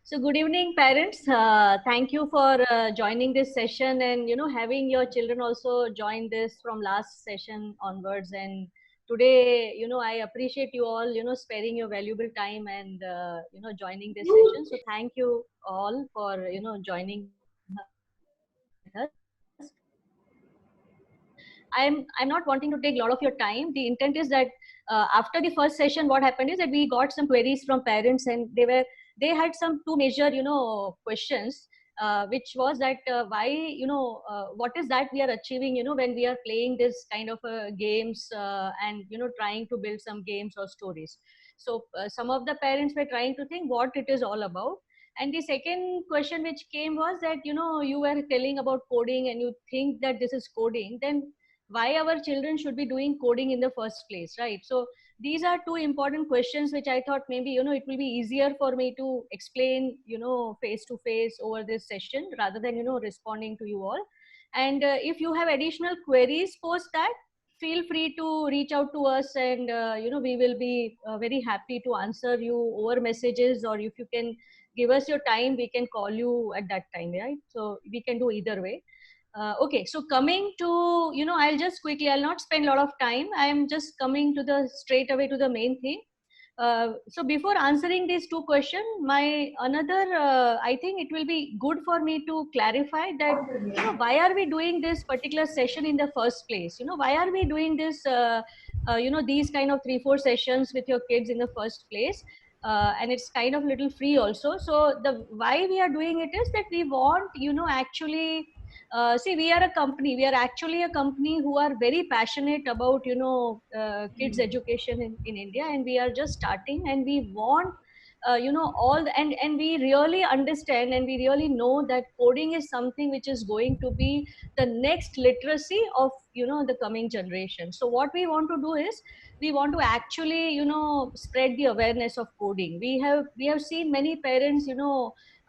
So good evening, parents. Thank you for joining this session and having your children also join this from last session onwards. And today, I appreciate you all sparing your valuable time and joining this session. So thank you all for joining with us. I'm not wanting to take a lot of your time. The intent is that after the first session, what happened is that we got some queries from parents, and they had some two major questions, which was that why what is that we are achieving when we are playing this kind of games and trying to build some games or stories. So some of the parents were trying to think what it is all about. And the second question which came was that you were telling about coding and you think that this is coding, then why our children should be doing coding in the first place, right? So these are two important questions which I thought maybe it will be easier for me to explain face to face over this session rather than responding to you all. And if you have additional queries post that, feel free to reach out to us, and we will be very happy to answer you over messages, or if you can give us your time, we can call you at that time, right? So we can do either way. Okay, so coming to, I'll just quickly, I'll not spend a lot of time. I am just coming to the straight away to the main thing. So before answering these two questions, my another, I think it will be good for me to clarify that, why are we doing this particular session in the first place? Why are we doing this, these kind of 3-4 sessions with your kids in the first place? And it's kind of little free also. So the why we are doing it is that we want, actually, see, we are a company. We are actually a company who are very passionate about kids education in India, and we are just starting, and we want all and we really understand and we really know that coding is something which is going to be the next literacy of the coming generation. So what we want to do is we want to actually spread the awareness of coding. We have seen many parents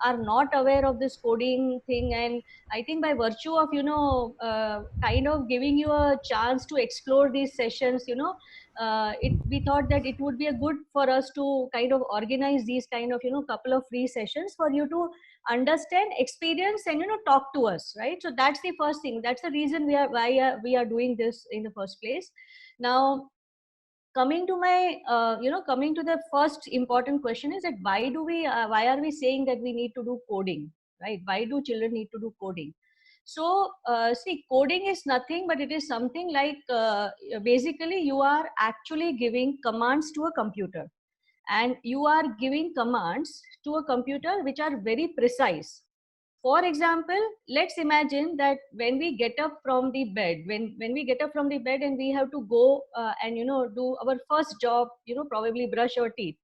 are not aware of this coding thing, and I think by virtue of kind of giving you a chance to explore these sessions, we thought that it would be a good for us to kind of organize these kind of couple of free sessions for you to understand, experience, and talk to us, right? So that's the first thing. That's the reason we are doing this in the first place. Now, coming to my coming to the first important question is that why are we saying that we need to do coding, right? Why do children need to do coding? So see, coding is nothing but it is something like basically you are actually giving commands to a computer, and you are giving commands to a computer which are very precise. For example, let's imagine that when we get up from the bed, when we get up from the bed and we have to go and do our first job, probably brush our teeth.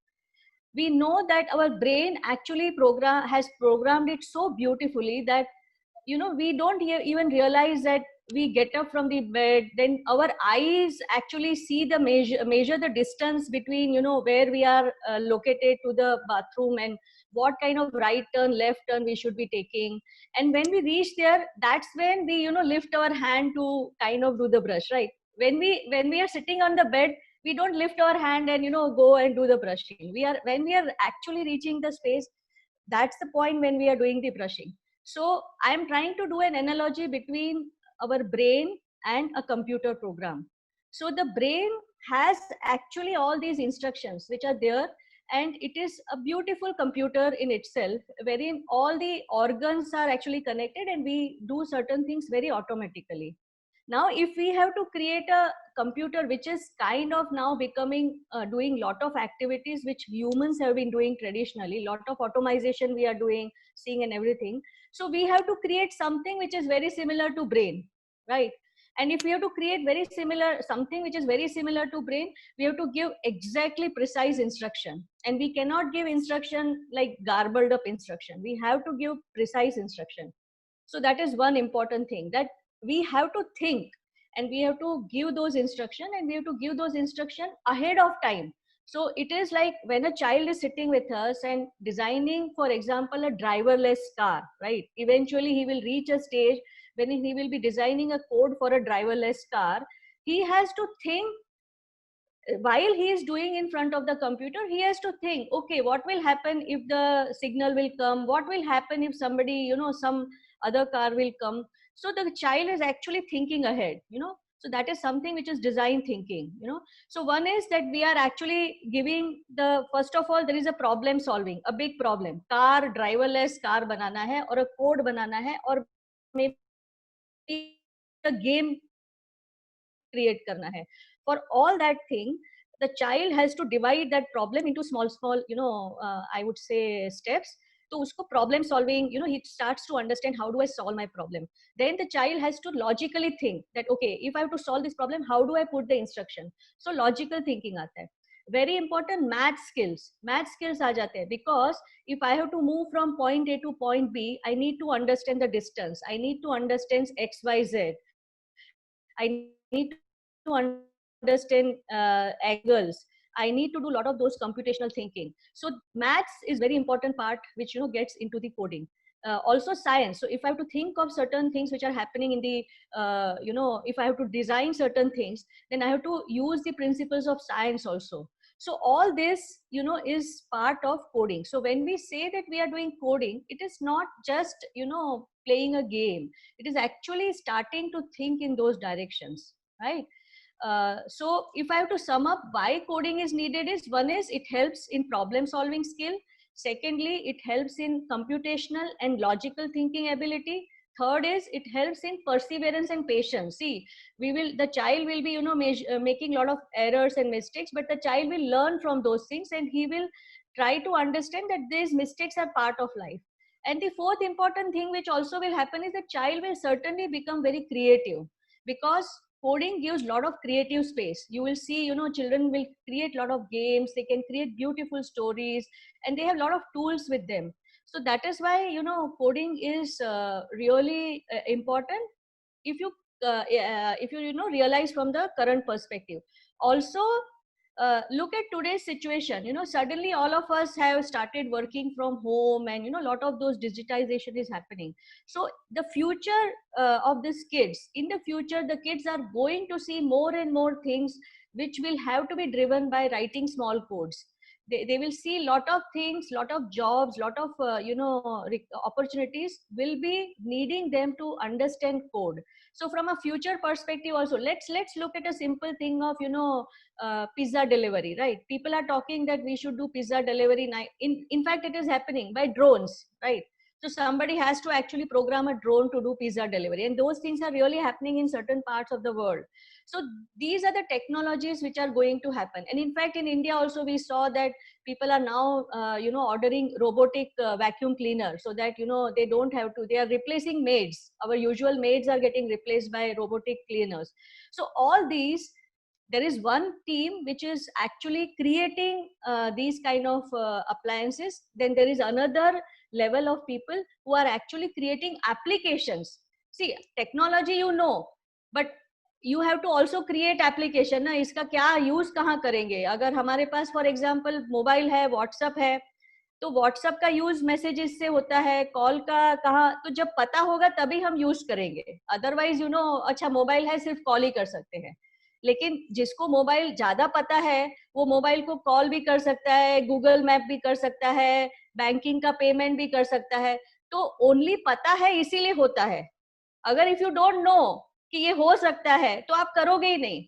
We know that our brain actually has programmed it so beautifully that we don't even realize that we get up from the bed, then our eyes actually see the measure the distance between where we are located to the bathroom, and what kind of right turn, left turn we should be taking. And when we reach there, that's when we lift our hand to kind of do the brush, right? When we are sitting on the bed, we don't lift our hand and go and do the brushing. When we are actually reaching the space, that's the point when we are doing the brushing. So I'm trying to do an analogy between our brain and a computer program. So the brain has actually all these instructions which are there, and it is a beautiful computer in itself, wherein all the organs are actually connected and we do certain things very automatically. Now if we have to create a computer which is kind of now becoming doing lot of activities which humans have been doing traditionally, lot of automation we are doing, seeing and everything. So we have to create something which is very similar to brain, right? And if we have to create very similar something which is very similar to brain, we have to give exactly precise instruction, and we cannot give instruction like garbled up instruction. We have to give precise instruction. So that is one important thing, that we have to think, and we have to give those instruction, and we have to give those instruction ahead of time. So it is like when a child is sitting with us and designing, for example, a driverless car, right? Eventually he will reach a stage when he will be designing a code for a driverless car. He has to think while he is doing in front of the computer, he has to think, okay, what will happen if the signal will come, what will happen if somebody, some other car will come. So the child is actually thinking ahead, so that is something which is design thinking. So one is that we are actually giving the, first of all, there is a problem solving, a big problem, car, driverless car banana hai, or a code banana hai, or maybe a game create karna hai. For all that thing, the child has to divide that problem into small, I would say steps. So usko problem solving, he starts to understand, how do I solve my problem? Then the child has to logically think that, okay, if I have to solve this problem, how do I put the instruction? So logical thinking aata hai. Very important, math skills aa jate hain, because if I have to move from point A to point B, I need to understand the distance, I need to understand XYZ, I need to understand angles. I need to do a lot of those computational thinking. So maths is very important part, which gets into the coding. Also science. So if I have to think of certain things which are happening in the, if I have to design certain things, then I have to use the principles of science also. So all this, is part of coding. So when we say that we are doing coding, it is not just, playing a game. It is actually starting to think in those directions, right? So if I have to sum up why coding is needed, is one is it helps in problem solving skill. Secondly, it helps in computational and logical thinking ability. Third is it helps in perseverance and patience. See, the child will be, making a lot of errors and mistakes, but the child will learn from those things, and he will try to understand that these mistakes are part of life. And the fourth important thing which also will happen is the child will certainly become very creative, because coding gives a lot of creative space. You will see, children will create a lot of games, they can create beautiful stories, and they have a lot of tools with them. So that is why, coding is really important, if you realize from the current perspective. Also, look at today's situation. Suddenly all of us have started working from home, and a lot of those digitization is happening. So the future of these kids, in the future the kids are going to see more and more things which will have to be driven by writing small codes. They will see lot of things, lot of jobs, lot of opportunities will be needing them to understand code. So from a future perspective also, let's look at a simple thing of pizza delivery, right? People are talking that we should do pizza delivery. In fact, it is happening by drones, right? So somebody has to actually program a drone to do pizza delivery, and those things are really happening in certain parts of the world. So these are the technologies which are going to happen. And in fact, in India also, we saw that people are now ordering robotic vacuum cleaner, so that they don't have to, they are replacing maids. Our usual maids are getting replaced by robotic cleaners. So all these, there is one team which is actually creating these kind of appliances. Then there is another level of people who are actually creating applications. See, technology, but you have to also create application ना. इसका क्या use कहाँ करेंगे? अगर हमारे पास for example mobile है, WhatsApp है, तो व्हाट्सएप का यूज मैसेजेस से होता है, कॉल का कहाँ, तो जब पता होगा तभी हम यूज करेंगे. अदरवाइज अच्छा मोबाइल है, सिर्फ कॉल ही कर सकते हैं. लेकिन जिसको मोबाइल ज्यादा पता है, वो मोबाइल को कॉल भी कर सकता है, गूगल मैप भी कर सकता है, बैंकिंग का पेमेंट भी कर सकता है. तो ओनली पता है इसीलिए होता है. अगर इफ यू डोंट नो कि ये हो सकता है, तो आप करोगे ही नहीं.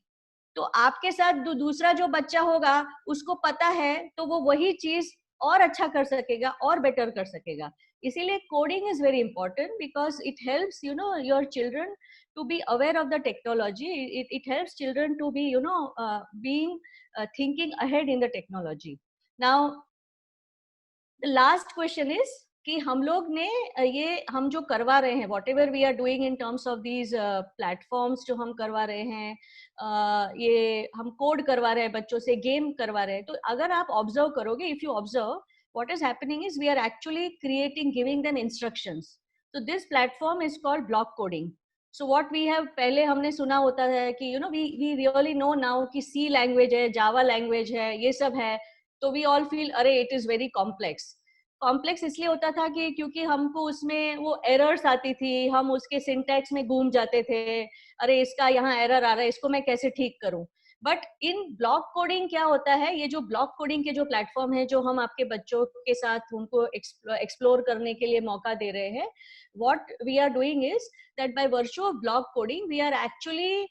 तो आपके साथ दूसरा जो बच्चा होगा, उसको पता है, तो वो वही चीज और अच्छा कर सकेगा और बेटर कर सकेगा. इसीलिए coding is very important, because it helps your children to be aware of the technology. It helps children to be being thinking ahead in the technology. Now the last question is कि हम लोग ने ये हम जो करवा रहे हैं, whatever we are doing in terms of these platforms जो हम करवा रहे हैं, ये हम कोड करवा रहे हैं बच्चों से, गेम करवा रहे हैं, तो अगर आप ऑब्जर्व करोगे, if you observe, what is happening is we are actually giving them instructions. So this platform is called block coding. So what we have, पहले हमने सुना होता है कि we really know now कि C language है, Java language है, ये सब है, तो we all feel अरे it is very complex. Complex इसलिए होता था कि क्योंकि हमको उसमें वो एरर्स आती थी, हम उसके सिंटैक्स में घूम जाते थे, अरे इसका यहाँ एरर आ रहा है, इसको मैं कैसे ठीक करूं. बट इन ब्लॉक कोडिंग क्या होता है, ये जो ब्लॉक कोडिंग के जो प्लेटफॉर्म है जो हम आपके बच्चों के साथ उनको एक्सप्लोर करने के लिए मौका दे रहे हैं, what we are doing is that by virtue of block coding we are actually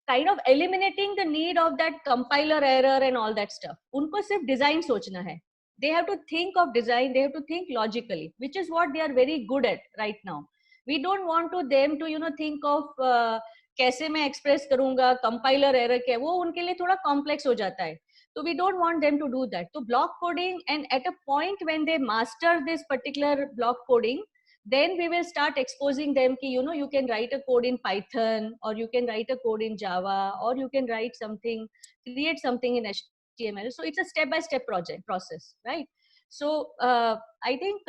kind of eliminating the need of that compiler error and all that stuff. उनको सिर्फ डिजाइन सोचना है. They have to think of design, they have to think logically, which is what they are very good at right now. We don't want to them to think of कैसे मैं express करूंगा, compiler error क्या, वो उनके लिए थोड़ा complex हो जाता है. So we don't want them to do that. So block coding, and at a point when they master this particular block coding, then we will start exposing them ki, you can write a code in Python, or you can write a code in Java, or you can write something, create something in HTML. So it's a step-by-step process, right? So I think,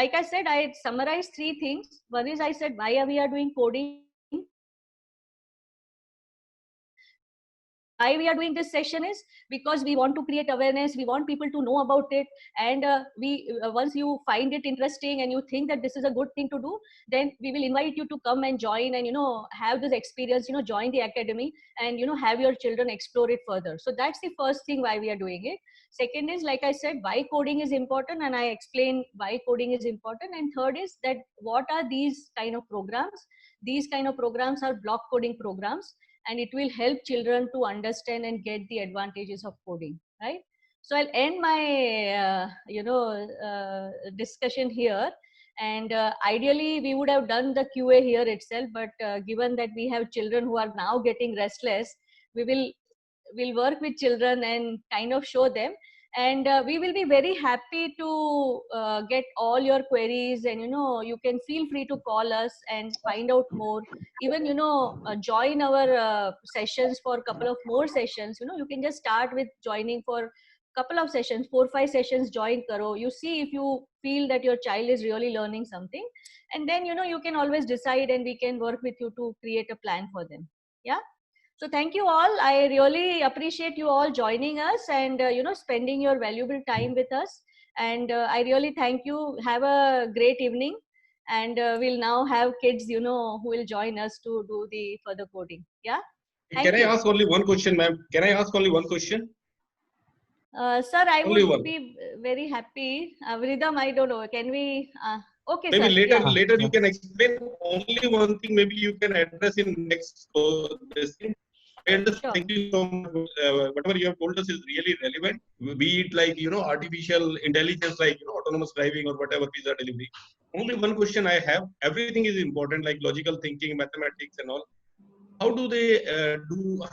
like I said, I summarized 3 things. One is I said why we are doing coding. Why we are doing this session is because we want to create awareness, we want people to know about it, and once you find it interesting and you think that this is a good thing to do, then we will invite you to come and join and have this experience, join the academy, and have your children explore it further. So that's the first thing why we are doing it. Second is, like I said, why coding is important, and I explained why coding is important. And third is that what are these kind of programs. These kind of programs are block coding programs, and it will help children to understand and get the advantages of coding, right? So I'll end my discussion here, and ideally we would have done the QA here itself, but given that we have children who are now getting restless, we'll work with children and kind of show them, and we will be very happy to get all your queries, and you can feel free to call us and find out more. Even join our sessions for a couple of more sessions. You can just start with joining for couple of sessions, 4-5 sessions, join karo. You see if you feel that your child is really learning something, and then you can always decide, and we can work with you to create a plan for them. Yeah. So thank you all. I really appreciate you all joining us, and spending your valuable time with us. And I really thank you. Have a great evening. And we'll now have kids, who will join us to do the further coding. Yeah. Thank Can you. I ask only one question, ma'am? Can I ask only one question? Sir, I only would one. be very happy. Rhythm, I don't know. Can we? Okay, maybe sir. later, Yeah. later you can explain only one thing. Maybe you can address in next this thing. I understand. Sure. Thank you so much. Whatever you have told us is really relevant. Be it like artificial intelligence, like autonomous driving or whatever pizza delivery. Only one question I have. Everything is important, like logical thinking, mathematics, and all. How do they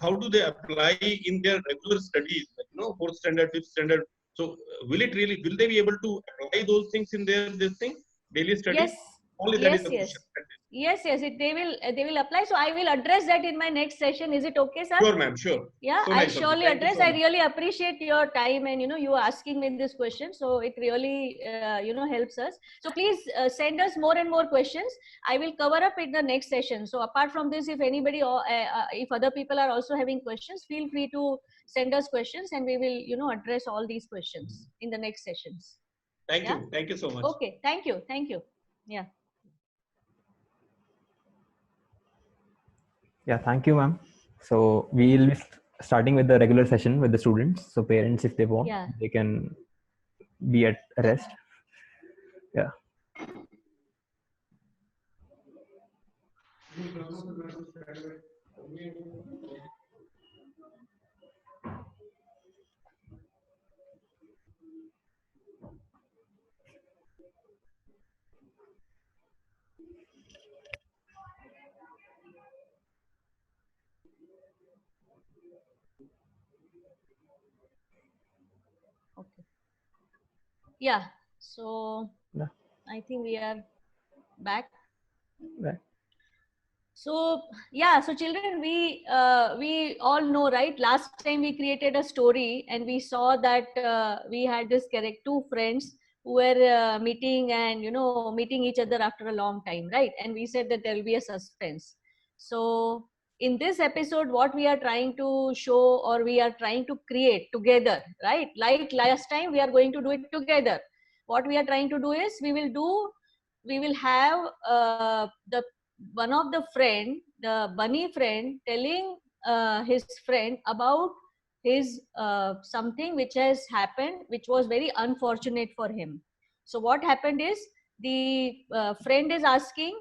How do they apply in their regular studies? Like, 4th standard, 5th standard. So will they be able to apply those things in their this thing daily study? Yes. Only that is Yes. the Yes. question. Yes. Yes. They will apply. So I will address that in my next session. Is it okay, sir? Sure, ma'am. Sure. Yeah, So I'll nice of you. surely Thank you address. so I much. really appreciate your time, and you asking me this question. So it really helps us. So please send us more and more questions. I will cover up in the next session. So apart from this, if anybody or if other people are also having questions, feel free to send us questions, and we will address all these questions in the next sessions. Thank you. Thank you so much. Okay. Thank you. Thank you. Yeah. Yeah, thank you, ma'am. So we'll be starting with the regular session with the students. So parents, if they want, Yeah. they can be at rest. Yeah. Okay. Yeah. So Yeah. I think we are back. Right. So yeah, so children, we all know, right? Last time we created a story, and we saw that we had this two friends who were meeting, and meeting each other after a long time, right? And we said that there will be a suspense. So in this episode, what we are trying to show, or we are trying to create together, right? Like last time, we are going to do it together. What we are trying to do is we will have the one of the friend, the bunny friend, telling his friend about his something which has happened, which was very unfortunate for him. So what happened is, the friend is asking,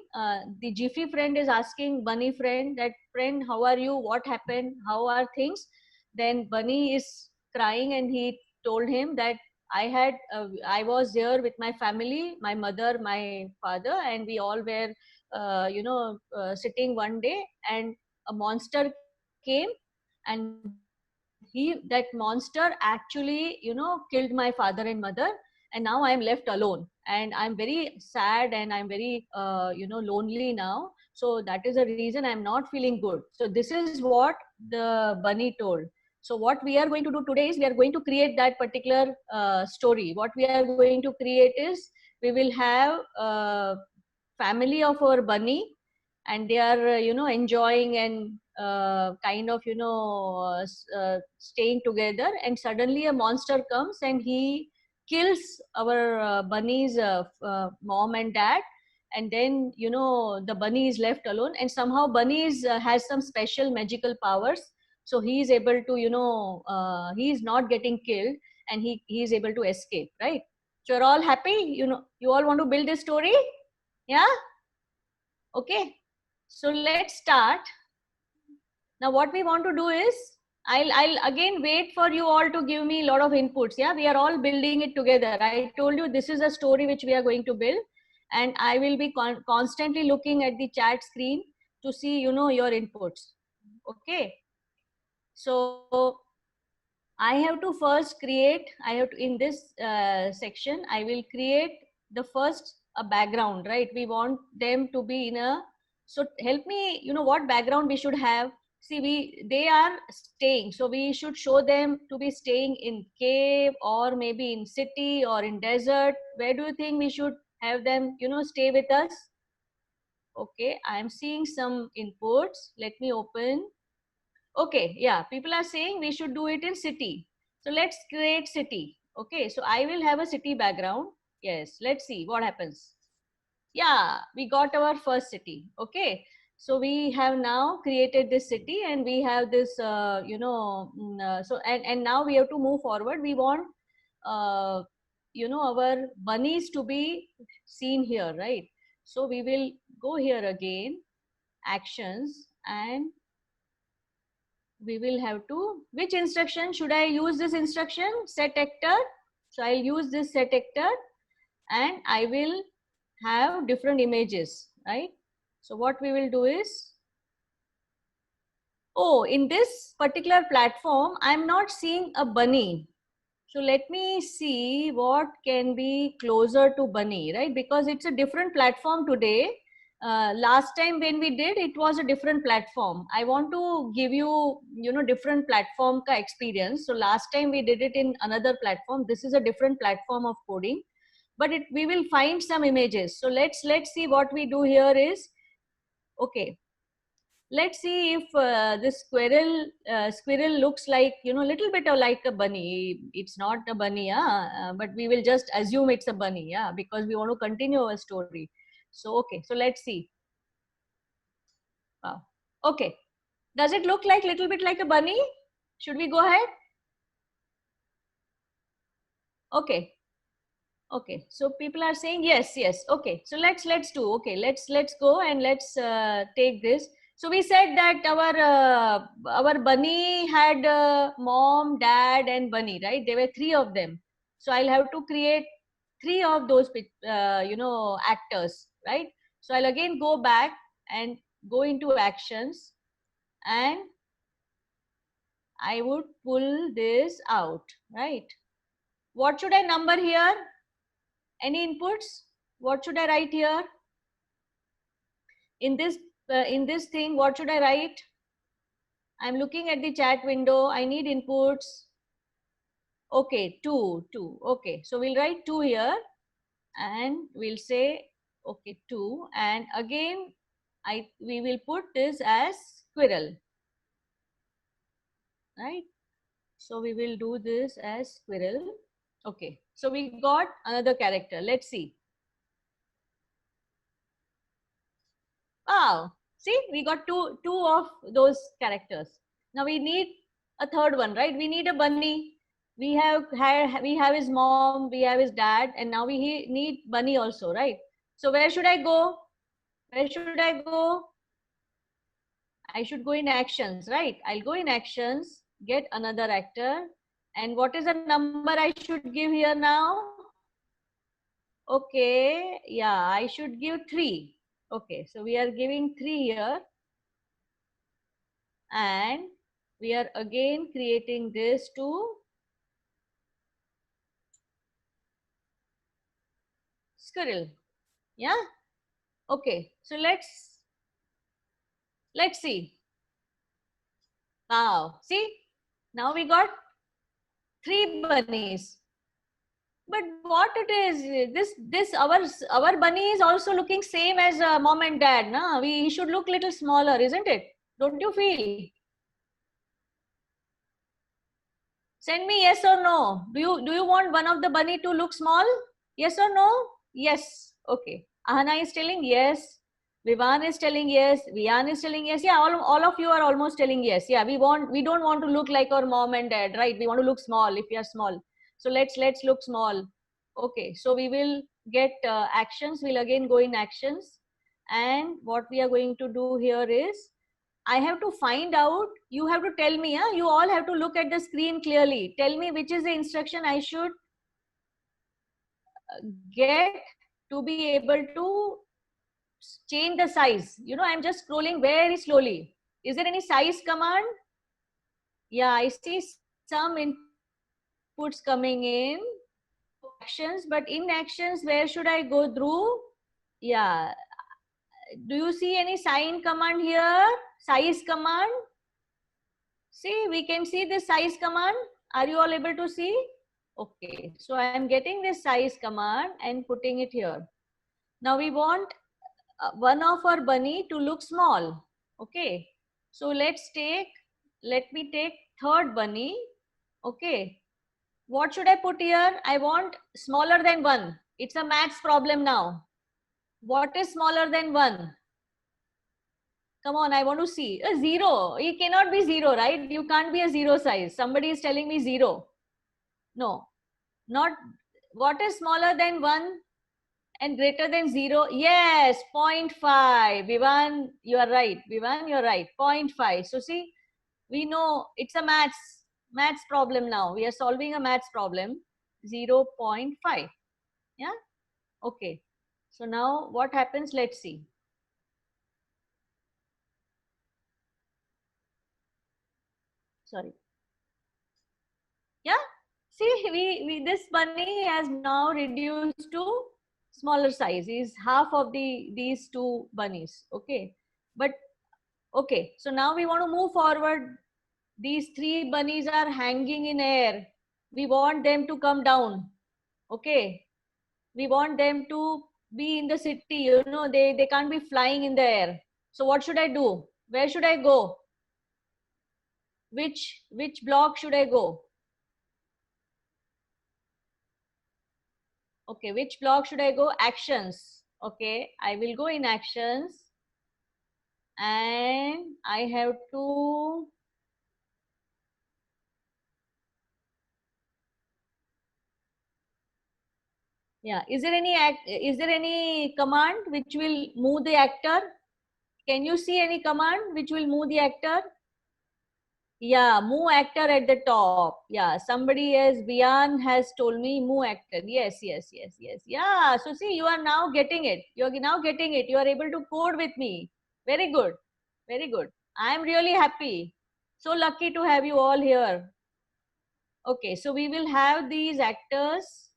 the Jiffy friend is asking Bunny friend that, friend, how are you? What happened? How are things? Then Bunny is crying and he told him that I was there with my family, my mother, my father, and we all were, sitting one day, and a monster came, and that monster actually, killed my father and mother, and now I am left alone, and I'm very sad, and I'm very, lonely now. So that is the reason I'm not feeling good. So this is what the Bunny told. So what we are going to do today is, we are going to create that particular story. What we are going to create is, we will have family of our Bunny, and they are, enjoying and kind of, staying together, and suddenly a monster comes and he kills our Bunny's mom and dad, and then, the Bunny is left alone, and somehow Bunny has some special magical powers, so he is able to, he is not getting killed, and he is able to escape, right? So you're all happy, you all want to build this story? Yeah. Okay, so let's start. Now what we want to do is, I'll again wait for you all to give me a lot of inputs. Yeah, we are all building it together. I told you this is a story which we are going to build, and I will be constantly looking at the chat screen to see, your inputs. Okay, so I have to first create, in this section, I will create the first a background, right? We want them to be in a, so help me, what background we should have. See, they are staying, so we should show them to be staying in cave, or maybe in city, or in desert. Where do you think we should have them, stay with us? Okay, I'm seeing some inputs. Let me open. Okay, yeah, people are saying we should do it in city. So let's create city. Okay, so I will have a city background. Yes, let's see what happens. Yeah, we got our first city. Okay, so we have now created this city, and we have this, so and now we have to move forward. We want, our bunnies to be seen here, right? So we will go here again, actions, and we will have to, which instruction should I use? This instruction, set actor. So I'll use this set actor, and I will have different images, right? So what we will do is, oh, in this particular platform, I'm not seeing a bunny. So let me see what can be closer to bunny, right? Because it's a different platform today. Last time when we did, it was a different platform. I want to give you, different platform ka experience. So last time we did it in another platform. This is a different platform of coding, but we will find some images. So let's see what we do here is, okay, let's see if this squirrel looks like, little bit of like a bunny. It's not a bunny, but we will just assume it's a bunny, yeah, because we want to continue our story. So okay, so let's see. Wow. Okay, does it look like little bit like a bunny? Should we go ahead? Okay, okay, so people are saying yes, yes. Okay, so let's do, okay, let's go, and let's take this. So we said that our bunny had mom, dad, and bunny, right? There were three of them. So I'll have to create three of those actors, right? So I'll again go back and go into actions, and I would pull this out, right? What should I number here? Any inputs? What should I write here? In this thing, what should I write? I'm looking at the chat window. I need inputs. Okay, two. Okay, so we'll write 2 here, and we'll say, okay, 2. And again, we will put this as squirrel, right? So we will do this as squirrel. Okay, so we got another character. Let's see. Wow, see, we got two of those characters. Now we need a third one, right? We need a bunny. We have his mom, we have his dad, and now we need bunny also, right? So where should I go? Where should I go? I should go in actions, right? I'll go in actions, get another actor. And what is the number I should give here now? Okay, yeah, I should give 3. Okay, so we are giving 3 here. And we are again creating this to squirrel. Yeah. Okay, so let's see. Wow, see, now we got 3 bunnies. But what it is, this our bunny is also looking same as mom and dad. Na? We should look little smaller, isn't it? Don't you feel? Send me yes or no. Do you want one of the bunny to look small? Yes or no? Yes. Okay. Ahana is telling yes. Vivan is telling yes. Vian is telling yes. Yeah, all of you are almost telling yes. Yeah, we don't want to look like our mom and dad, right? We want to look small if we are small. So let's look small. Okay. So we will get actions. We'll again go in actions. And what we are going to do here is I have to find out, you have to tell me, huh? You all have to look at the screen clearly. Tell me which is the instruction I should get to be able to change the size. You know, I'm just scrolling very slowly. Is there any size command? Yeah, I see some inputs coming in. Actions, but in actions, where should I go through? Yeah. Do you see any sign command here? Size command? See, we can see this size command. Are you all able to see? Okay, so I am getting this size command and putting it here. Now we want one of our bunny to look small. Okay, so let me take third bunny. Okay, what should I put here? I want smaller than 1. It's a maths problem now. What is smaller than 1? Come on, I want to see. A 0. It cannot be 0, right? You can't be a 0 size. Somebody is telling me 0. No, not. What is smaller than 1 and greater than 0? Yes, 0.5. Vivan, you are right. Vivan, you are right. 0.5. So see, we know it's a maths problem now. We are solving a maths problem. 0.5. Yeah. Okay. So now what happens? Let's see. Sorry. Yeah. See, we this bunny has now reduced to smaller size. Is half of these 2 bunnies. Okay. But okay. So now we want to move forward. These 3 bunnies are hanging in air. We want them to come down. Okay. We want them to be in the city. You know, they can't be flying in the air. So what should I do? Where should I go? Which block should I go? Okay, which block should I go? Actions. Okay, I will go in actions and I have to is there any command which will move the actor? Can you see any command which will move the actor? Yeah, move actor at the top. Yeah, somebody as Bian has told me move actor. Yes. Yeah, so see, you are now getting it. You are now getting it. You are able to code with me. Very good. Very good. I am really happy. So lucky to have you all here. Okay, so we will have these actors.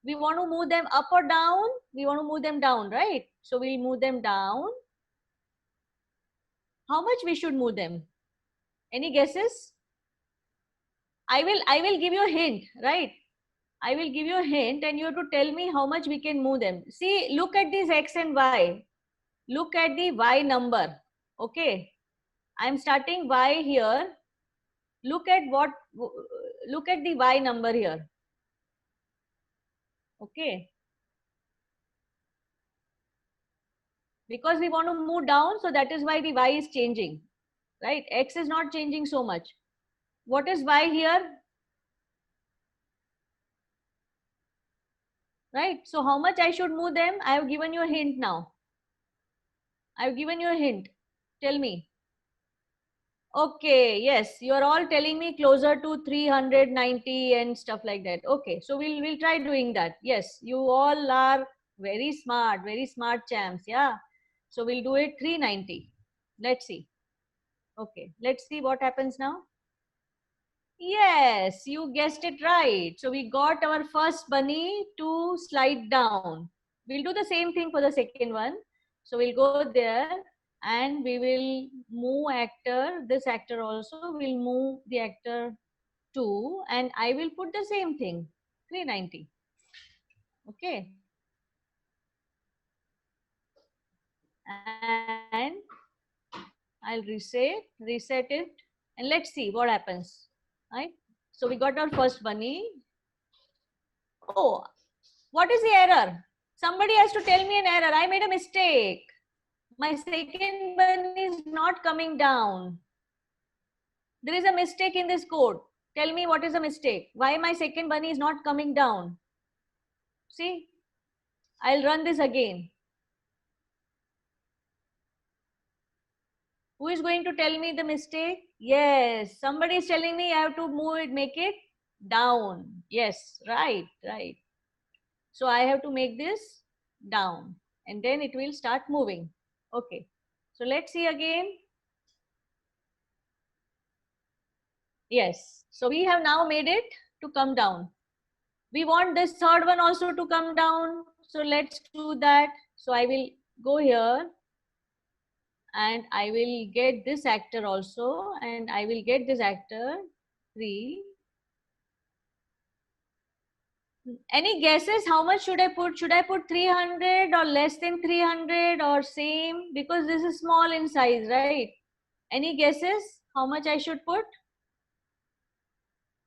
We want to move them up or down? We want to move them down, right? So we'll move them down. How much we should move them? Any guesses? I will give you a hint, right? I will give you a hint and you have to tell me how much we can move them. See, look at these X and Y. Look at the Y number. Okay. I'm starting Y here. Look at the Y number here. Okay. Because we want to move down, so that is why the Y is changing. right? X is not changing so much. What is Y here? Right? So how much I should move them? I have given you a hint now. I have given you a hint. Tell me. Okay, yes, you are all telling me closer to 390 and stuff like that. Okay, so we'll try doing that. Yes, you all are very smart champs. Yeah. So we'll do it 390. Let's see. Okay, let's see what happens now. Yes, you guessed it right. So we got our first bunny to slide down. We'll do the same thing for the second one. So we'll go there and we will move actor, this actor also, we'll move the actor 2 and I will put the same thing, 390. Okay. And I'll reset it and let's see what happens. Right. So we got our first bunny. Oh, what is the error? Somebody has to tell me an error. I made a mistake. My second bunny is not coming down. There is a mistake in this code. Tell me what is the mistake. Why my second bunny is not coming down? See, I'll run this again. Who is going to tell me the mistake? Yes, somebody is telling me I have to move it, make it down. Yes, right. So I have to make this down and then it will start moving. Okay, so let's see again. Yes, so we have now made it to come down. We want this third one also to come down. So let's do that. So I will go here and I will get this actor also and I will get this actor 3. Any guesses how much should I put? Should I put 300 or less than 300 or same? Because this is small in size, right? Any guesses how much I should put?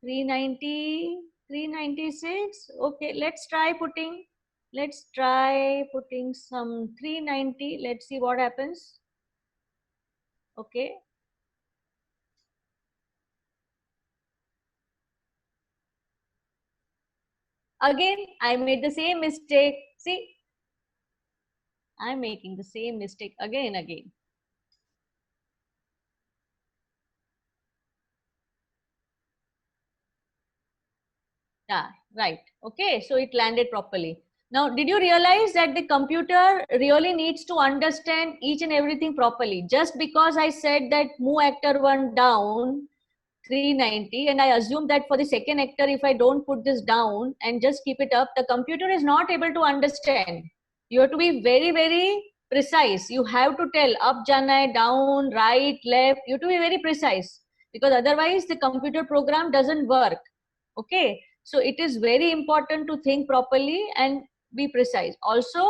390, 396. Okay, let's try putting some 390. Let's see what happens. Okay. Again, I made the same mistake. See, I'm making the same mistake again. Yeah, right. Okay, so it landed properly. Now, did you realize that the computer really needs to understand each and everything properly? Just because I said that move actor 1 down 390 and I assume that for the second actor, if I don't put this down and just keep it up, the computer is not able to understand. You have to be very precise. You have to tell up jana hai, down, right, left. You have to be very precise because otherwise the computer program doesn't work. Okay, so it is very important to think properly and be precise. Also,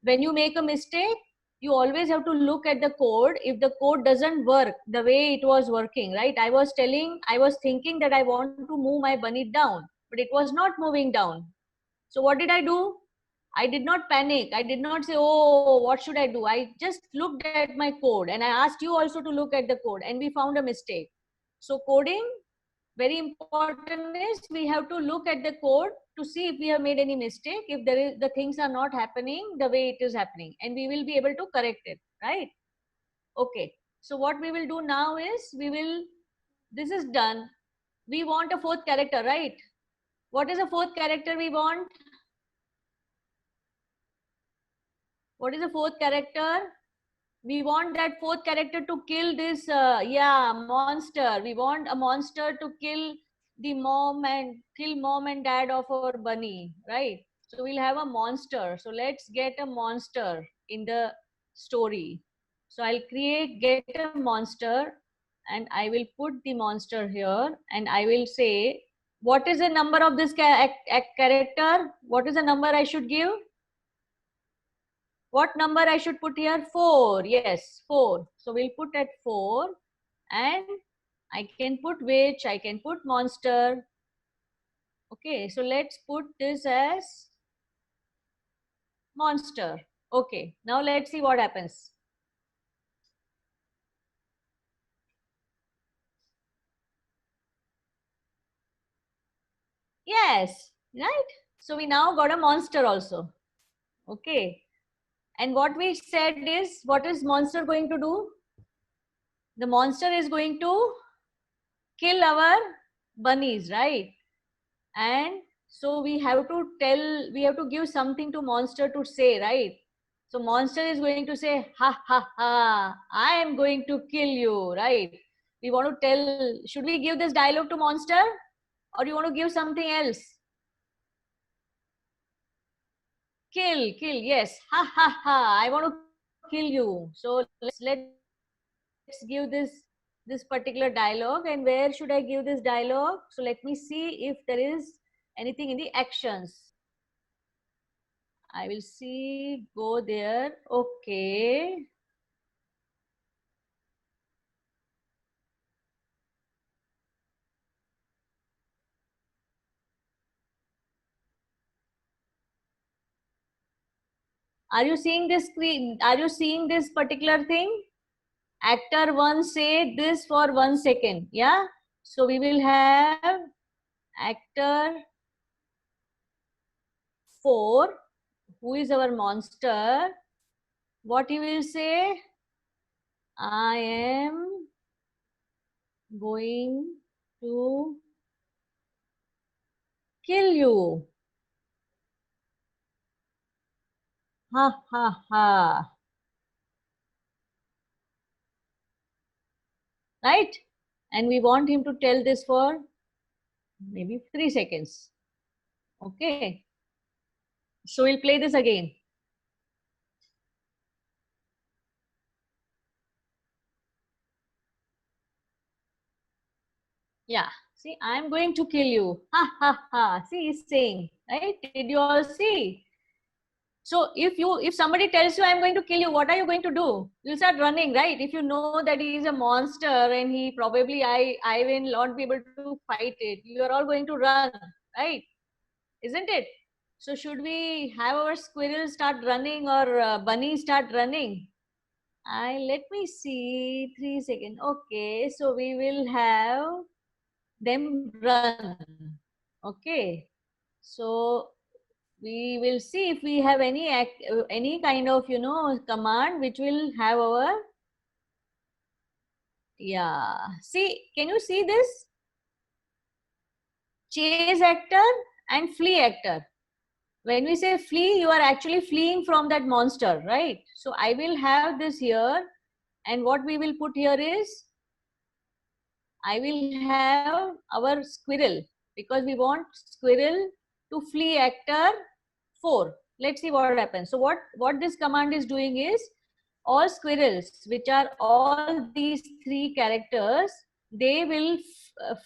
when you make a mistake, you always have to look at the code. If the code doesn't work the way it was working, right? I was thinking that I want to move my bunny down, but it was not moving down. So what did I do? I did not panic. I did not say, oh, what should I do? I just looked at my code and I asked you also to look at the code and we found a mistake. So coding, very important is we have to look at the code to see if we have made any mistake, if there is the things are not happening the way it is happening, and we will be able to correct it, right? Okay, so what we will do now is this is done. We want a fourth character, right? What is a fourth character we want? What is a fourth character? We want that fourth character to kill this monster. We want a monster to kill mom and dad of our bunny, right? So we'll have a monster. So let's get a monster in the story. So I'll get a monster and I will put the monster here and I will say, what is the number of this character? What is the number I should give? What number I should put here? 4. Yes, 4. So we'll put at 4 and I can put which? I can put monster. Okay, so let's put this as monster. Okay, now let's see what happens. Yes, right? So we now got a monster also. Okay. And what we said is, what is monster going to do? The monster is going to kill our bunnies, right? And so we have to give something to monster to say, right? So monster is going to say, ha ha ha, I am going to kill you, right? We want to tell, should we give this dialogue to monster, or you want to give something else? Kill, yes, ha ha ha, I want to kill you. So let's give this particular dialogue. And where should I give this dialogue? So let me see if there is anything in the actions. I will see, go there. Okay. Are you seeing this screen? Are you seeing this particular thing? Actor 1 say this for 1 second. Yeah. So we will have actor 4, who is our monster. What he will say? I am going to kill you. Ha ha ha. Right? And we want him to tell this for maybe 3 seconds. Okay. So we'll play this again. Yeah. See, I'm going to kill you. Ha ha ha. See, he's saying, right? Did you all see? So if somebody tells you I'm going to kill you, what are you going to do? You'll start running, right? If you know that he is a monster and he probably I will not be able to fight it, you are all going to run, right? Isn't it? So should we have our squirrel start running or bunny start running? Let me see, 3 seconds. Okay, so we will have them run. Okay, so we will see if we have any kind of command which will have our, yeah, see, can you see this? Chase actor and flee actor. When we say flee, you are actually fleeing from that monster, right? So I will have this here, and what we will put here is, I will have our squirrel, because we want squirrel to flee actor 4. Let's see what happens. So what this command is doing is, all squirrels, which are all these 3 characters, they will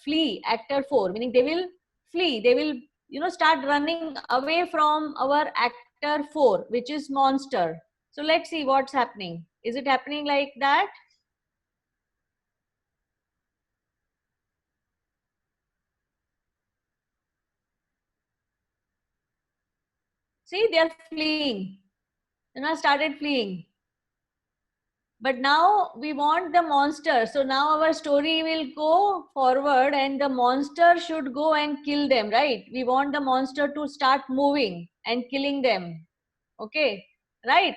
flee actor 4, meaning they will flee. They will start running away from our actor 4, which is monster. So let's see what's happening. Is it happening like that? See, they are fleeing. Started fleeing. But now we want the monster. So now our story will go forward and the monster should go and kill them, right? We want the monster to start moving and killing them. Okay, right?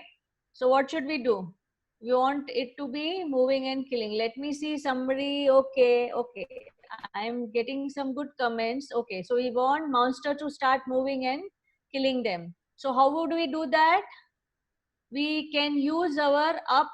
So what should we do? We want it to be moving and killing. Let me see somebody. Okay. I'm getting some good comments. Okay, so we want monster to start moving and killing them. So how would we do that? We can use our up,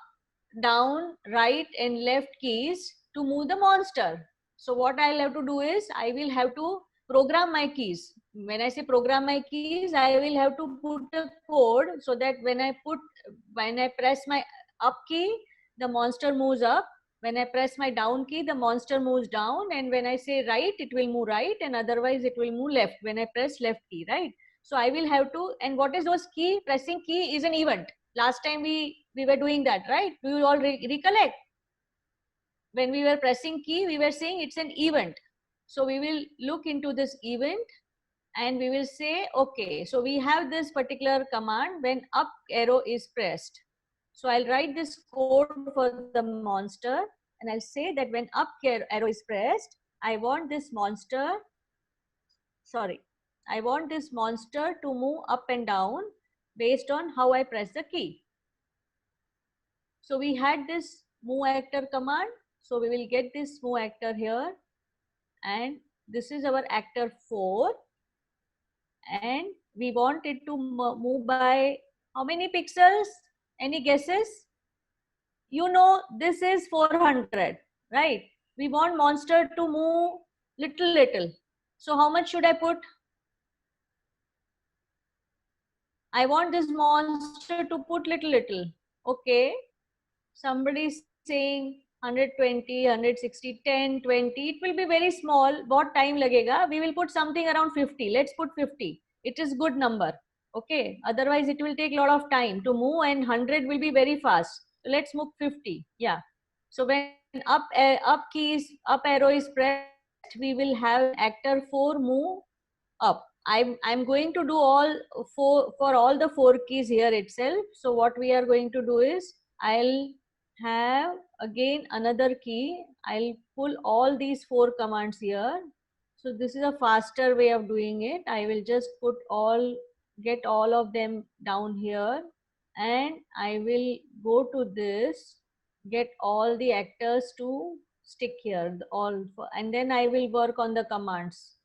down, right and left keys to move the monster. So what I'll have to do is, I will have to program my keys. When I say program my keys, I will have to put a code so that when I press my up key, the monster moves up. When I press my down key, the monster moves down. And when I say right, it will move right, and otherwise it will move left when I press left key, right? So I will have to, and what is those key? Pressing key is an event. Last time we were doing that, right? Do you all recollect? When we were pressing key, we were saying it's an event. So we will look into this event and we will say, okay, so we have this particular command when up arrow is pressed. So I'll write this code for the monster and I'll say that when up arrow is pressed, I want this monster sorry, I want this monster to move up and down based on how I press the key. So we had this move actor command. So we will get this move actor here, and this is our actor 4, and we want it to move by how many pixels? Any guesses? You know, this is 400, right? We want monster to move little. So how much should I put? I want this monster to put little. Okay. Somebody saying 120, 160, 10, 20. It will be very small. What time lagega? We will put something around 50. Let's put 50. It is good number. Okay. Otherwise, it will take a lot of time to move, and 100 will be very fast. So let's move 50. Yeah. So when up arrow is pressed, we will have actor 4 move up. I'm going to do all for all the 4 keys here itself. So what we are going to do is I'll have again another key. I'll pull all these 4 commands here. So this is a faster way of doing it. I will just get all of them down here, and I will go to this, get all the actors to stick here, and then I will work on the commands.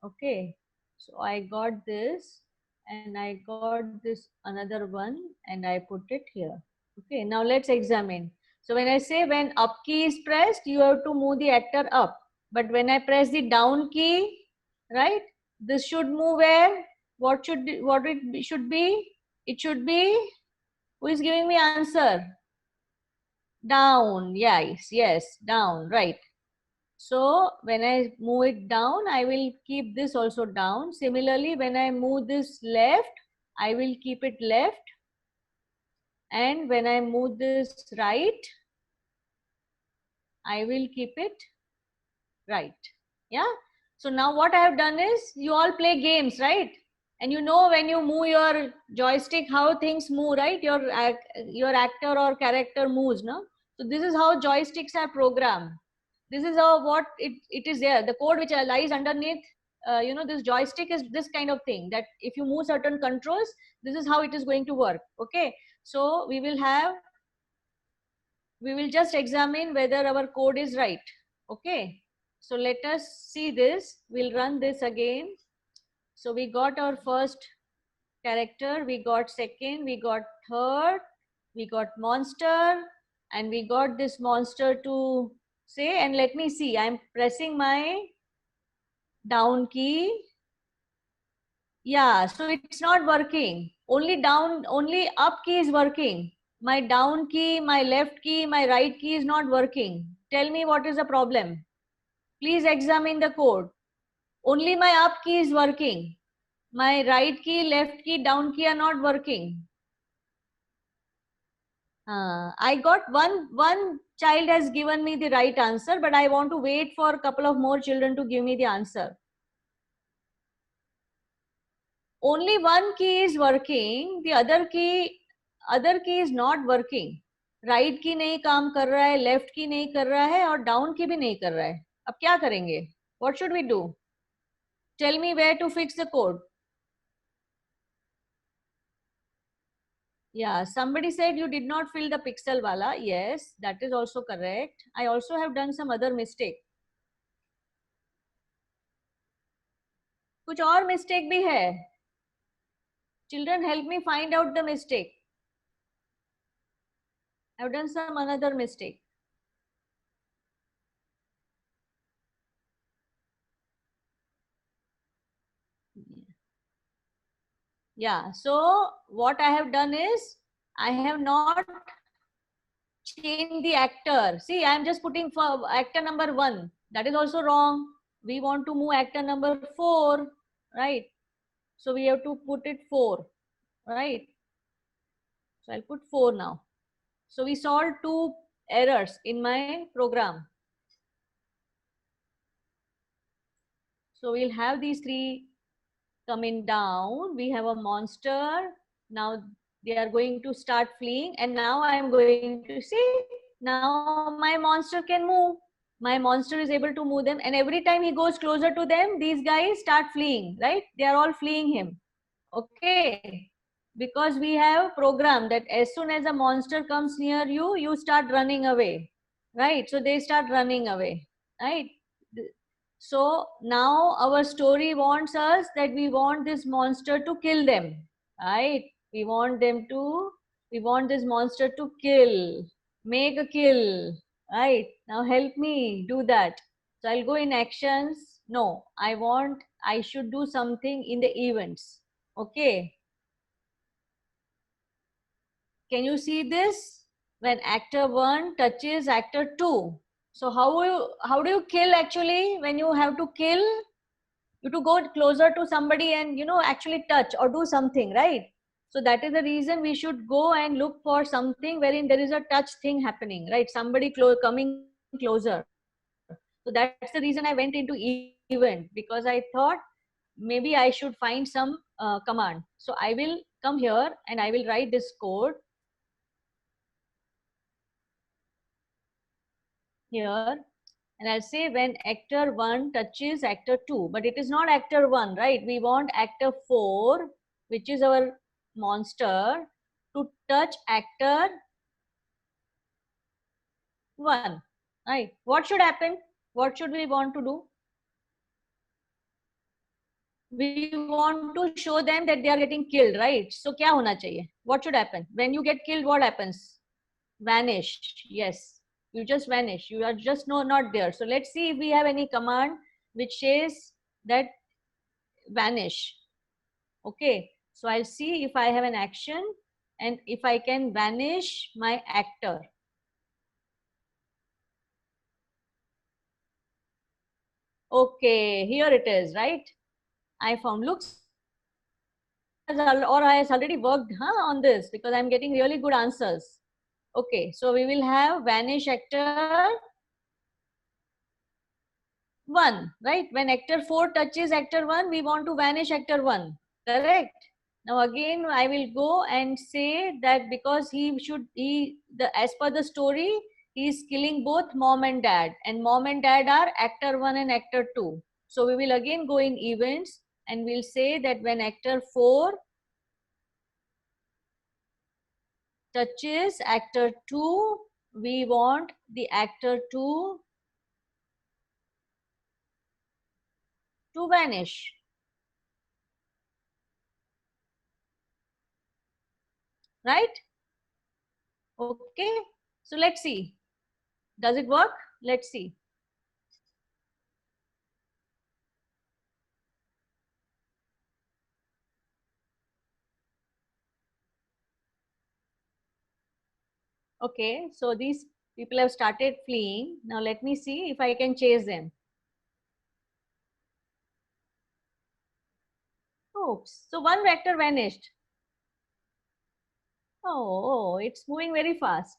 Okay, so I got this, and I got this another one, and I put it here. Okay, now let's examine. So when I say when up key is pressed, you have to move the actor up. But when I press the down key, right, this should move where? What it should be? It should be, who is giving me answer? Down. Yes, down, right. So when I move it down, I will keep this also down. Similarly, when I move this left, I will keep it left. And when I move this right, I will keep it right. Yeah. So now what I have done is, you all play games, right? And you know when you move your joystick, how things move, right? Your actor or character moves, no? So this is how joysticks are programmed. This is how what it is there. The code which lies underneath, this joystick is this kind of thing, that if you move certain controls, this is how it is going to work. Okay. So we will just examine whether our code is right. Okay. So let us see this. We'll run this again. So we got our first character, we got second, we got third, we got monster, and we got this monster to say, and let me see, I'm pressing my down key. Yeah, so it's not working. Only up key is working. My down key, my left key, my right key is not working. Tell me what is the problem. Please examine the code. Only my up key is working. My right key, left key, down key are not working. I got one child has given me the right answer, but I want to wait for a couple of more children to give me the answer. Only one key is working, the other key is not working. Right key नहीं काम कर रहा है, left key नहीं कर रहा है, और down key भी नहीं कर रहा है. अब क्या करेंगे? What should we do? Tell me where to fix the code. Yeah, somebody said you did not fill the pixel wala. Yes, that is also correct. I also have done some other mistake. कुछ और mistake भी है. Children, help me find out the mistake. I have done some another mistake. Yeah, so what I have done is, I have not changed the actor. See, I am just putting for actor number 1. That is also wrong. We want to move actor number 4, right? So we have to put it 4, right? So I'll put 4 now. So we solved 2 errors in my program. So we'll have these 3 coming down. We have a monster. Now they are going to start fleeing, and now I am going to see, now my monster can move. my monster is able to move them, and every time he goes closer to them, these guys start fleeing, right? They are all fleeing him. Okay, because we have programmed that as soon as a monster comes near you, you start running away, right? So they start running away, right? So now our story wants us that we want this monster to kill them, right? We want this monster to kill, make a kill, right? Now help me do that. So I'll go in actions. No, I should do something in the events. Okay. Can you see this? When actor 1 touches actor 2. So how do you kill actually? When you have to kill, you to go closer to somebody and actually touch or do something, right? So that is the reason we should go and look for something wherein there is a touch thing happening, right? Somebody coming closer. So that's the reason I went into event, because I thought maybe I should find some command. So I will come here and I will write this code here, and I'll say when actor 1 touches actor 2, but it is not actor 1, right? We want actor 4, which is our monster, to touch actor 1, right? What should happen? What should we want to do? We want to show them that they are getting killed, right? So kya hona chahiye? What should happen? When you get killed, what happens? Vanish. Yes, you just vanish. You are just not there. So let's see if we have any command which says that vanish. Okay, so I'll see if I have an action and if I can vanish my actor. Okay, here it is, right? I found, looks or I has already worked on this, because I'm getting really good answers. Okay, so we will have vanish actor 1, right? When actor 4 touches actor 1, we want to vanish actor 1, correct? Now again, I will go and say that because as per the story, he is killing both mom and dad are actor 1 and actor 2. So we will again go in events and we'll say that when actor 4 touches actor 2, we want the actor 2 to vanish. Right? Okay. So let's see. Does it work? Let's see. Okay. So these people have started fleeing. Now let me see if I can chase them. Oops. So one vector vanished. Oh, it's moving very fast.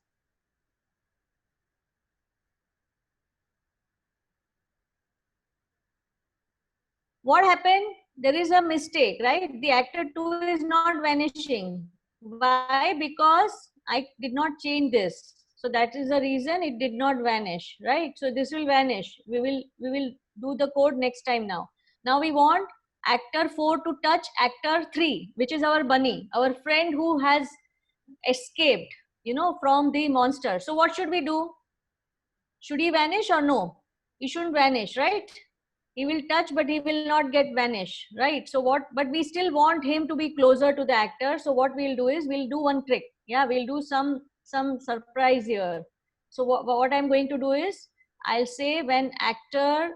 What happened? There is a mistake, right? The actor 2 is not vanishing. Why? Because I did not change this. So that is the reason it did not vanish, right? So this will vanish. We will do the code next time now. Now we want actor 4 to touch actor 3, which is our bunny, our friend who has escaped, from the monster. So what should we do? Should he vanish or no? He shouldn't vanish, right? He will touch, but he will not get vanish, right? So but we still want him to be closer to the actor. So what we'll do is we'll do one trick. Yeah, we'll do some surprise here. So what I'm going to do is I'll say when actor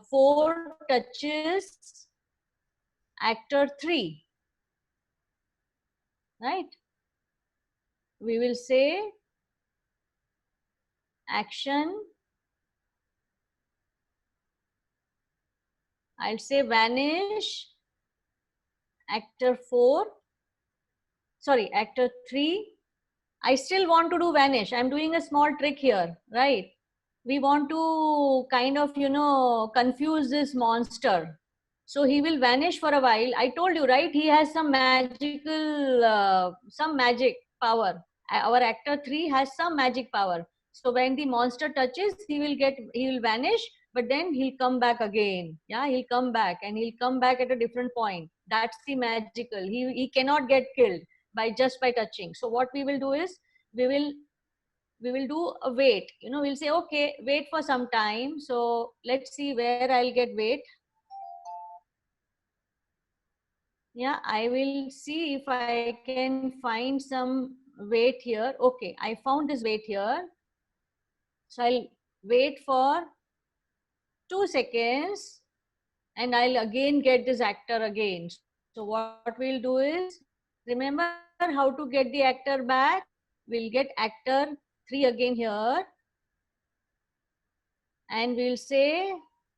4 touches actor 3, right? We will say action. I'll say vanish actor 4, sorry, actor 3. I still want to do vanish. I'm doing a small trick here, right? We want to kind of, confuse this monster. So he will vanish for a while. I told you, right? He has some magical, some magic power. Our actor 3 has some magic power. So when the monster touches, he will vanish, but then he'll come back again. Yeah, he'll come back and he'll come back at a different point. That's the magical. He cannot get killed by just by touching. So what we will do is we will do a wait. You know, we'll say, okay, wait for some time. So let's see where I'll get wait. Yeah, I will see if I can find some wait here. Okay, I found this wait here. So I'll wait for 2 seconds and I'll again get this actor again. So what we'll do is, remember how to get the actor back? We'll get actor 3 again here. And we'll say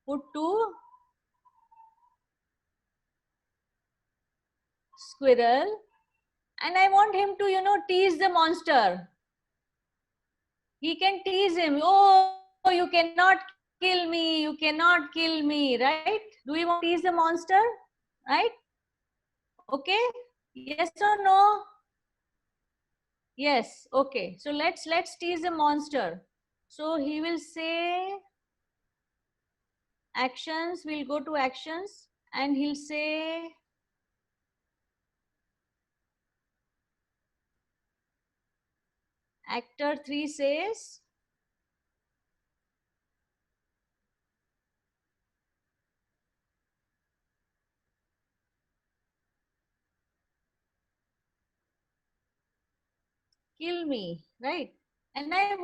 put to squirrel. And I want him to, you know, tease the monster. He can tease him. Oh, you cannot kill me. You cannot kill me, right? Do you want to tease the monster? Right? Okay. Yes or no? Yes. Okay. So let's tease the monster. So he will say actions. We'll go to actions and he'll say actor 3 says kill me, right? And I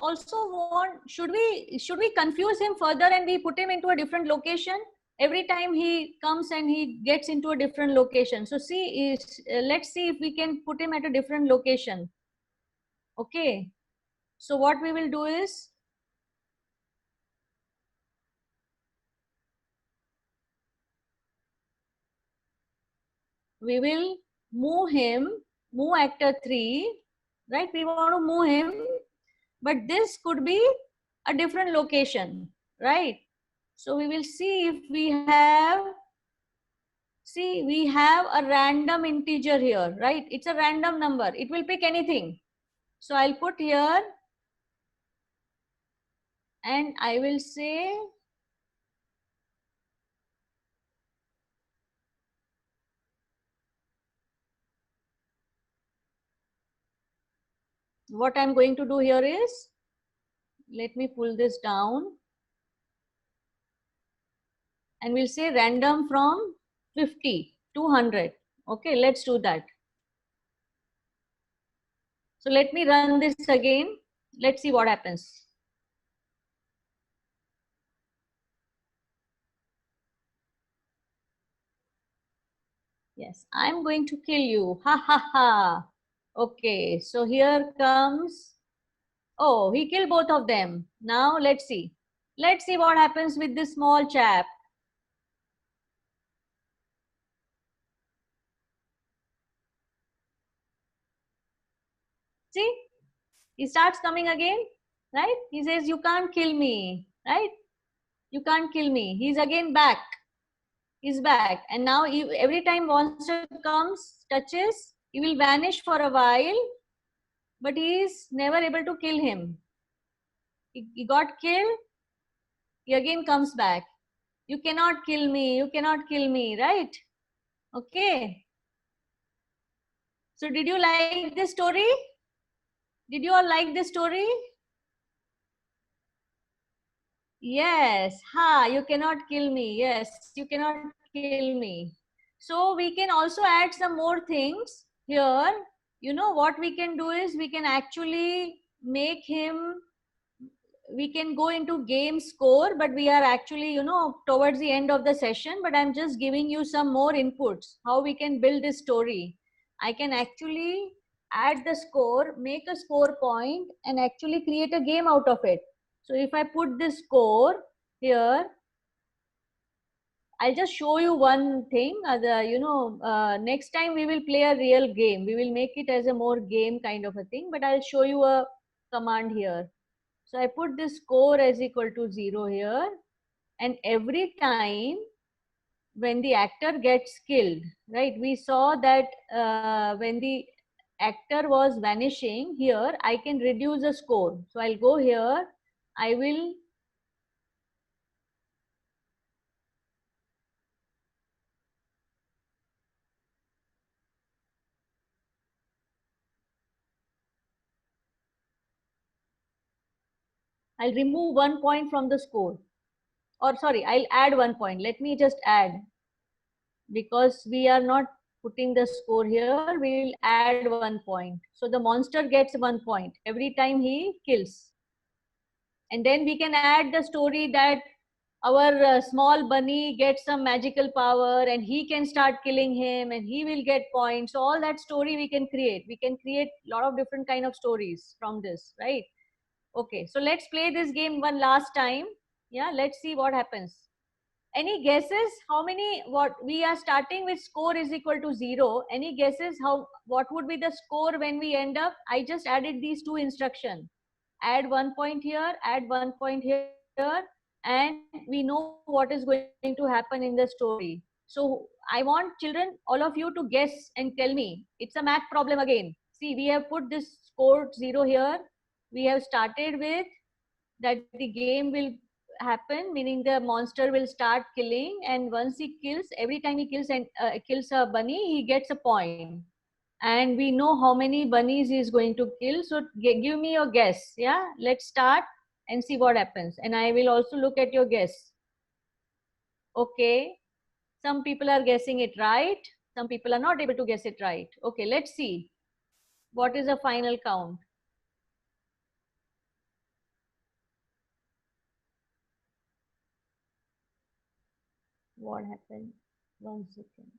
also want, should we confuse him further and we put him into a different location? Every time he comes and he gets into a different location. So see, let's see if we can put him at a different location. Okay. So what we will do is, we will move actor 3, right? We want to move him, but this could be a different location, right? So we will see if we have, see, we have a random integer here, right? It's a random number. It will pick anything. So I'll put here and I will say what I'm going to do here is, let me pull this down and we'll say random from 50 to 100. Okay, let's do that. So let me run this again. Let's see what happens. Yes, I'm going to kill you. Ha ha ha. Okay, so here comes, oh, he killed both of them. Now let's see. Let's see what happens with this small chap. See, he starts coming again, right? He says, you can't kill me, right? You can't kill me. He's again back. He's back. And now every time monster comes, touches, he will vanish for a while, but he is never able to kill him. He got killed, he again comes back. You cannot kill me, you cannot kill me, right? Okay. So did you like this story? Did you all like this story? Yes. Ha, you cannot kill me. Yes, you cannot kill me. So we can also add some more things here. You know what we can do is we can actually make him, we can go into game score, but we are actually, you know, towards the end of the session, but I'm just giving you some more inputs, how we can build this story. I can actually add the score, make a score point and actually create a game out of it. So if I put this score here, I'll just show you one thing. Next time we will play a real game. We will make it as a more game kind of a thing, but I'll show you a command here. So I put this score as equal to 0 here. And every time when the actor gets killed, right? We saw that when the actor was vanishing, here I can reduce the score. So I'll go here, I'll remove 1 point from the score. Or sorry, I'll add 1 point. Let me just add, because we are not putting the score here, we will add 1 point. So the monster gets 1 point every time he kills. And then we can add the story that our small bunny gets some magical power and he can start killing him and he will get points. So all that story we can create. We can create a lot of different kind of stories from this, right? Okay, so let's play this game one last time. Yeah, let's see what happens. Any guesses how many, what we are starting with score is equal to 0. Any guesses what would be the score when we end up? I just added these two instructions. Add 1 point here, add 1 point here, and we know what is going to happen in the story. So I want children, all of you, to guess and tell me. It's a math problem again. See, we have put this score 0 here. We have started with that the game will happen, meaning the monster will start killing, and once he kills, every time he kills and kills a bunny, he gets a point. And we know how many bunnies he is going to kill. So give me your guess. Yeah, let's start and see what happens. And I will also look at your guess. Okay, some people are guessing it right, some people are not able to guess it right. Okay, let's see what is the final count. What happened? 1 second.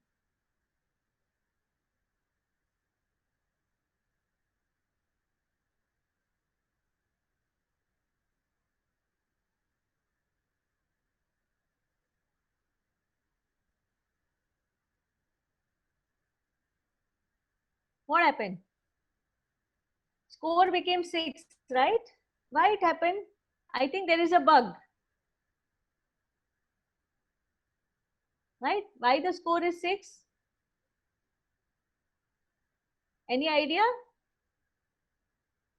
What happened? Score became 6, right? Why it happened? I think there is a bug, right? Why the score is 6? Any idea?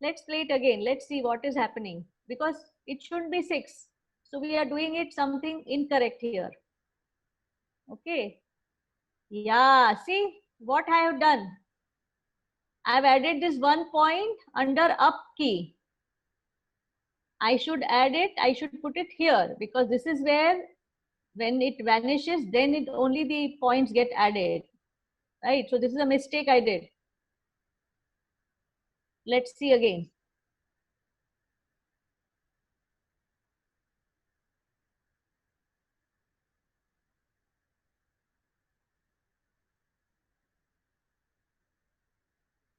Let's play it again. Let's see what is happening, because it should be 6. So we are doing it something incorrect here. Okay. Yeah, see what I have done. I've added this 1 point under up key. I should add it, I should put it here, because this is where when it vanishes, then it only the points get added, right? So this is a mistake I did. Let's see again.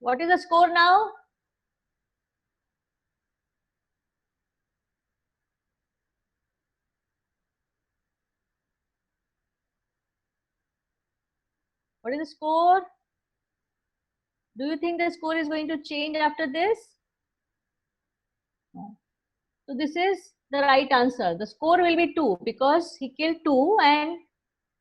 What is the score now? What is the score? Do you think the score is going to change after this? No. So this is the right answer. The score will be 2, because he killed 2, and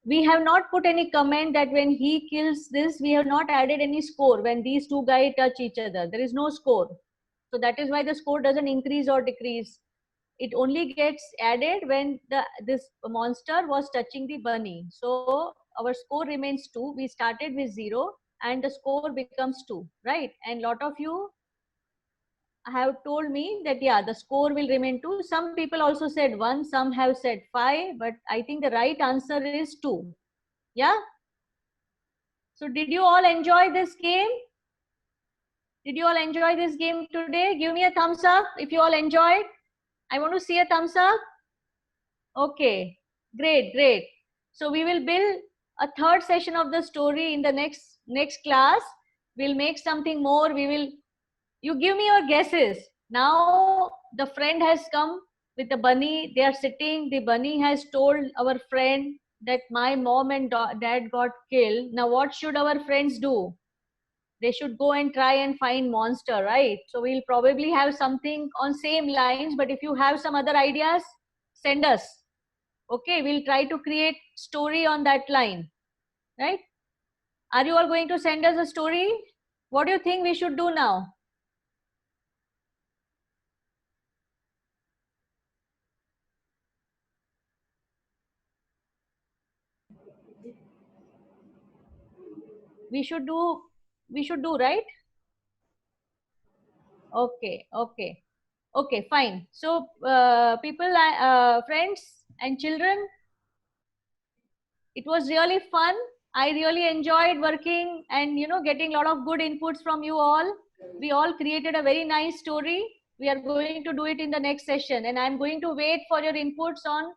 we have not put any comment that when he kills this, we have not added any score. When these two guys touch each other, there is no score. So that is why the score doesn't increase or decrease. It only gets added when this monster was touching the bunny. So our score remains 2. We started with 0 and the score becomes 2, right? And lot of you have told me that, yeah, the score will remain 2. Some people also said 1, some have said 5, but I think the right answer is 2. Yeah. So did you all enjoy this game? Did you all enjoy this game today? Give me a thumbs up if you all enjoyed. I want to see a thumbs up. Okay, great, great. So we will build a third session of the story in the next class. We'll make something more. You give me your guesses. Now the friend has come with the bunny. They are sitting. The bunny has told our friend that my mom and dad got killed. Now what should our friends do? They should go and try and find monster, right? So we'll probably have something on same lines, but if you have some other ideas, send us. Okay, we'll try to create story on that line, right? Are you all going to send us a story? What do you think we should do now? We should do, right? Okay, okay, okay, fine. So, people, friends and children, it was really fun. I really enjoyed working and getting a lot of good inputs from you all. We all created a very nice story. We are going to do it in the next session, and I'm going to wait for your inputs on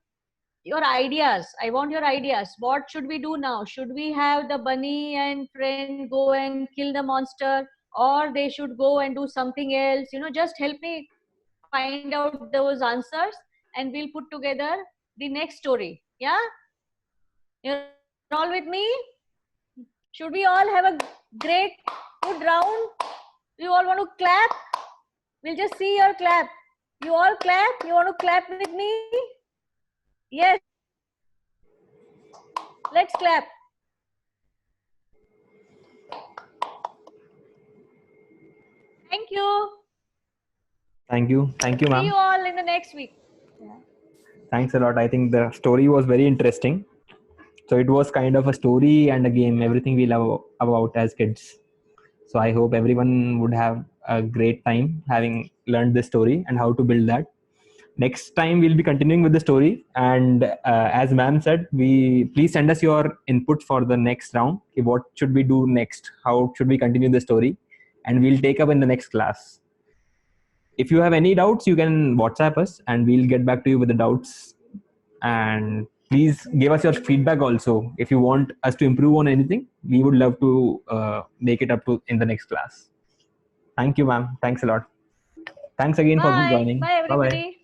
your ideas. I want your ideas. What should we do now? Should we have the bunny and friend go and kill the monster, or they should go and do something else? Just help me find out those answers, and we'll put together the next story. Yeah, you're all with me? Should we all have a great, good round? You all want to clap? We'll just see your clap. You all clap? You want to clap with me? Yes. Let's clap. Thank you. Thank you. Thank you, See ma'am. you all in the next week. Thanks a lot. I think the story was very interesting. So it was kind of a story and a game, everything we love about as kids. So I hope everyone would have a great time having learned this story and how to build that. Next time we'll be continuing with the story, and as ma'am said, we please send us your input for the next round. Okay, what should we do next? How should we continue the story? And we'll take up in the next class. If you have any doubts, you can WhatsApp us and we'll get back to you with the doubts. And please give us your feedback also. If you want us to improve on anything, we would love to make it up to in the next class. Thank you, ma'am. Thanks a lot. Thanks again for Bye. joining. Bye, Bye-bye. everybody.